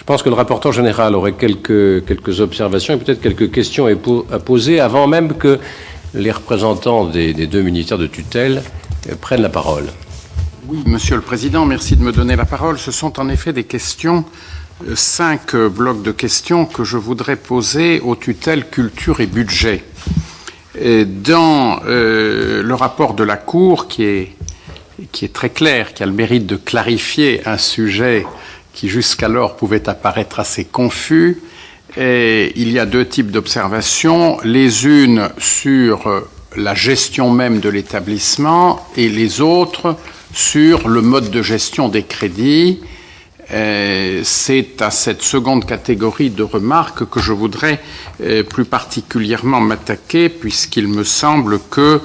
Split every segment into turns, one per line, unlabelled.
Je pense que le rapporteur général aurait quelques observations et peut-être quelques questions à poser avant même que les représentants des deux ministères de tutelle prennent la parole.
Oui, Monsieur le Président, merci de me donner la parole. Ce sont en effet des questions, 5 blocs de questions que je voudrais poser aux tutelles culture et budget. Dans le rapport de la Cour, qui est très clair, qui a le mérite de clarifier un sujet qui jusqu'alors pouvait apparaître assez confus, il y a 2 types d'observations, les unes sur la gestion même de l'établissement et les autres sur le mode de gestion des crédits. C'est à cette seconde catégorie de remarques que je voudrais plus particulièrement m'attaquer, puisqu'il me semble que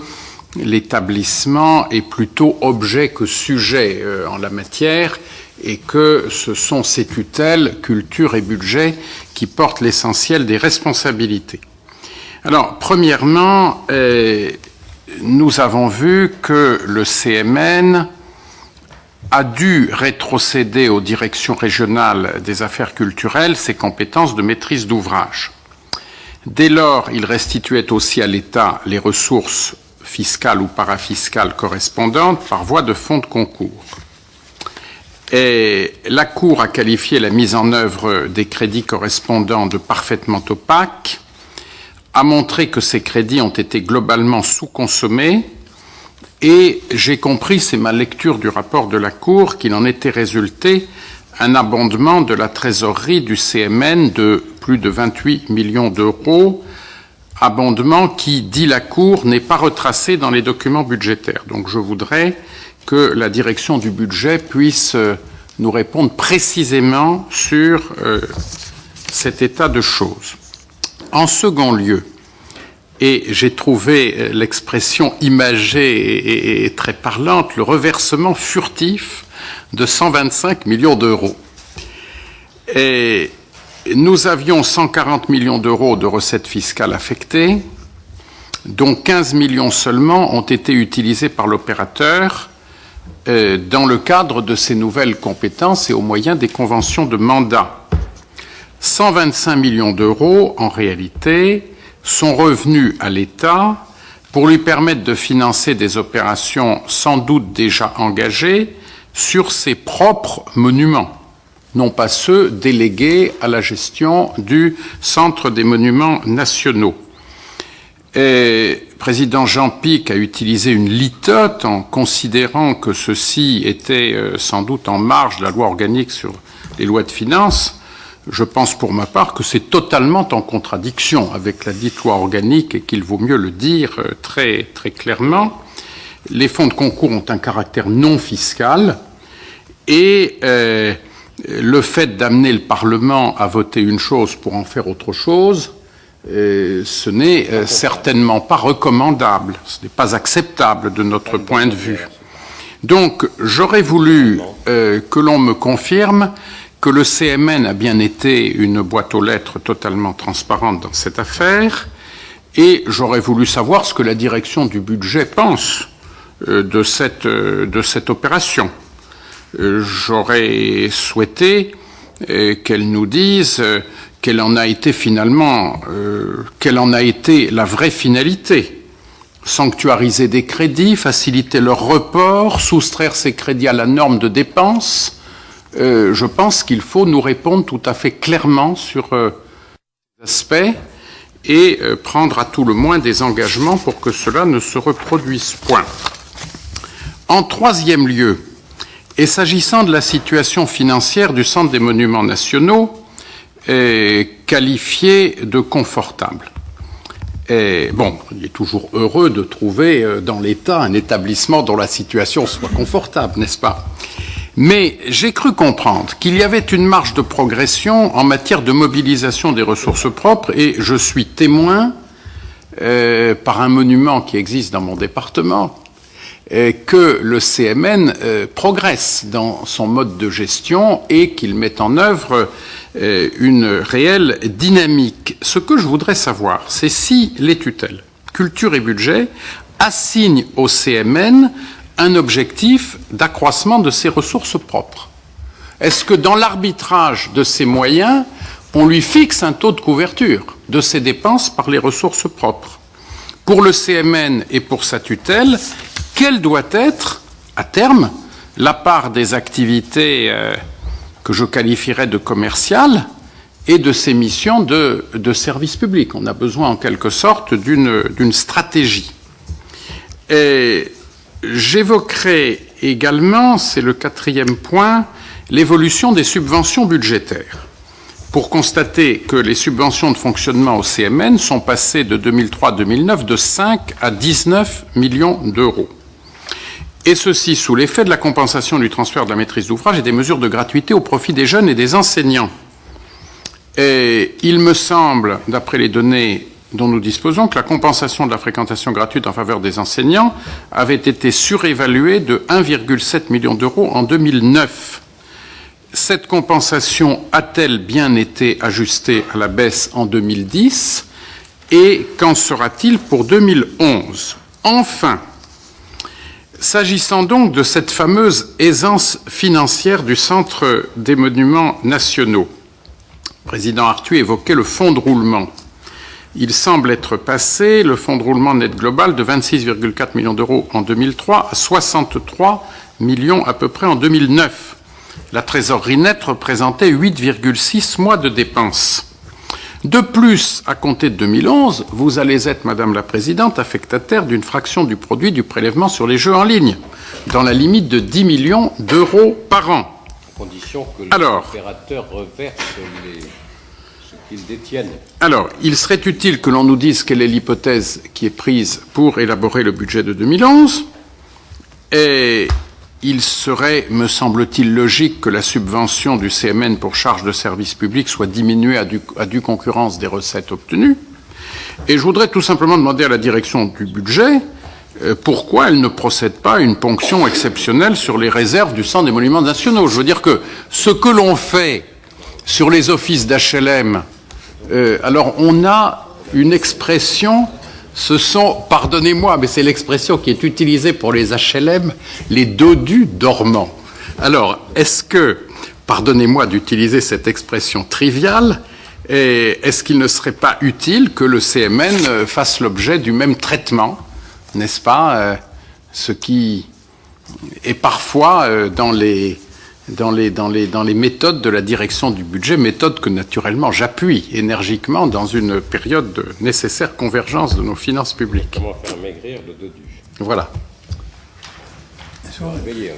l'établissement est plutôt objet que sujet en la matière, et que ce sont ces tutelles, culture et budget, qui portent l'essentiel des responsabilités. Alors, premièrement, nous avons vu que le CMN a dû rétrocéder aux directions régionales des affaires culturelles ses compétences de maîtrise d'ouvrage. Dès lors, il restituait aussi à l'État les ressources fiscales ou parafiscales correspondantes par voie de fonds de concours. Et la Cour a qualifié la mise en œuvre des crédits correspondants de parfaitement opaque, a montré que ces crédits ont été globalement sous-consommés, et j'ai compris, c'est ma lecture du rapport de la Cour, qu'il en était résulté un abondement de la trésorerie du CMN de plus de 28 millions d'euros, abondement qui, dit la Cour, n'est pas retracé dans les documents budgétaires. Donc je voudrais que la direction du budget puisse nous répondre précisément sur cet état de choses. En second lieu, et j'ai trouvé l'expression imagée et très parlante, le reversement furtif de 125 millions d'euros. Et nous avions 140 millions d'euros de recettes fiscales affectées, dont 15 millions seulement ont été utilisés par l'opérateur dans le cadre de ses nouvelles compétences et au moyen des conventions de mandat. 125 millions d'euros, en réalité, sont revenus à l'État pour lui permettre de financer des opérations sans doute déjà engagées sur ses propres monuments, non pas ceux délégués à la gestion du Centre des monuments nationaux. Et président Jean Pic a utilisé une litote en considérant que ceci était sans doute en marge de la loi organique sur les lois de finances. Je pense pour ma part que c'est totalement en contradiction avec la dite loi organique et qu'il vaut mieux le dire très, très clairement. Les fonds de concours ont un caractère non fiscal et le fait d'amener le Parlement à voter une chose pour en faire autre chose, ce n'est certainement pas recommandable, ce n'est pas acceptable de notre point de vue. Donc, j'aurais voulu que l'on me confirme que le CMN a bien été une boîte aux lettres totalement transparente dans cette affaire, et j'aurais voulu savoir ce que la direction du budget pense de cette opération. J'aurais souhaité qu'elle nous dise quelle en a été finalement, quelle en a été la vraie finalité. Sanctuariser des crédits, faciliter leur report, soustraire ces crédits à la norme de dépenses. Je pense qu'il faut nous répondre tout à fait clairement sur ces aspects et prendre à tout le moins des engagements pour que cela ne se reproduise point. En troisième lieu, et s'agissant de la situation financière du Centre des monuments nationaux, qualifiée de confortable. Et bon, il est toujours heureux de trouver dans l'État un établissement dont la situation soit confortable, n'est-ce pas? Mais j'ai cru comprendre qu'il y avait une marge de progression en matière de mobilisation des ressources propres, et je suis témoin, par un monument qui existe dans mon département, que le CMN progresse dans son mode de gestion et qu'il met en œuvre une réelle dynamique. Ce que je voudrais savoir, c'est si les tutelles, culture et budget, assignent au CMN un objectif d'accroissement de ses ressources propres. Est-ce que dans l'arbitrage de ces moyens, on lui fixe un taux de couverture de ses dépenses par les ressources propres? Pour le CMN et pour sa tutelle, quelle doit être, à terme, la part des activités que je qualifierais de commerciales et de ces missions de service public? On a besoin en quelque sorte d'une stratégie. Et j'évoquerai également, c'est le 4e point, l'évolution des subventions budgétaires, pour constater que les subventions de fonctionnement au CMN sont passées de 2003-2009 de 5 à 19 millions d'euros. Et ceci sous l'effet de la compensation du transfert de la maîtrise d'ouvrage et des mesures de gratuité au profit des jeunes et des enseignants. Et il me semble, d'après les données dont nous disposons, que la compensation de la fréquentation gratuite en faveur des enseignants avait été surévaluée de 1,7 million d'euros en 2009. Cette compensation a-t-elle bien été ajustée à la baisse en 2010 et qu'en sera-t-il pour 2011? Enfin, s'agissant donc de cette fameuse aisance financière du Centre des monuments nationaux, le président Arthuis évoquait le fonds de roulement. Il semble être passé, le fonds de roulement net global, de 26,4 millions d'euros en 2003 à 63 millions à peu près en 2009. La trésorerie nette représentait 8,6 mois de dépenses. De plus, à compter de 2011, vous allez être, Madame la Présidente, affectataire d'une fraction du produit du prélèvement sur les jeux en ligne, dans la limite de 10 millions d'euros par an.
À condition que les opérateurs reversent ce qu'ils détiennent. Alors, il serait utile que l'on nous dise quelle est l'hypothèse qui est prise pour élaborer le budget de 2011. Et il serait, me semble-t-il, logique que la subvention du CMN pour charges de service public soit diminuée à due concurrence des recettes obtenues. Et je voudrais tout simplement demander à la direction du budget pourquoi elle ne procède pas à une ponction exceptionnelle sur les réserves du Centre des monuments nationaux. Je veux dire que ce que l'on fait sur les offices d'HLM, alors on a une expression... Ce sont, pardonnez-moi, mais c'est l'expression qui est utilisée pour les HLM, les dodus dormants. Alors, est-ce que, pardonnez-moi d'utiliser cette expression triviale, est-ce qu'il ne serait pas utile que le CMN fasse l'objet du même traitement, n'est-ce pas, ce qui est parfois dans les méthodes de la direction du budget, méthode que naturellement j'appuie énergiquement dans une période de nécessaire convergence de nos finances publiques. Comment faire maigrir le dodu?
Voilà.
Réveiller,